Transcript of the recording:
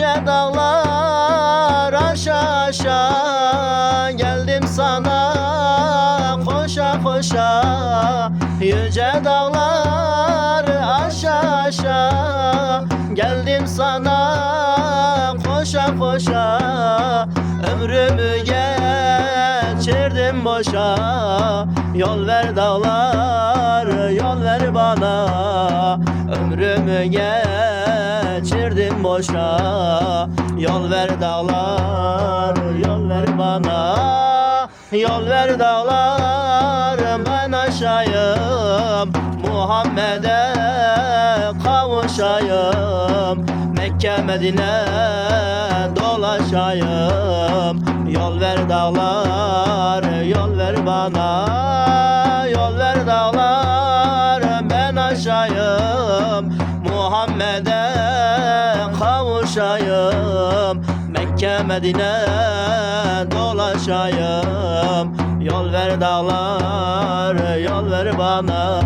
yüce dağlar aşağı aşağı geldim sana koşa koşa. Yüce dağlar aşağı aşağı geldim sana koşa koşa. Ömrümü geçirdim boşa. Yol ver dağlar, yol ver bana. Ömrümü geçirdim boşa. Yol ver dağlar, yol ver bana. Yol ver dağlar, ben aşayım. Muhammed'e kavuşayım. Mekke Medine dolaşayım. Yol ver dağlar, yol ver bana. Yol ver dağlar, ben aşayım. Muhammed'e kavuşayım. Mekke Medine dolaşayım. Yol ver dağlar, yol ver bana.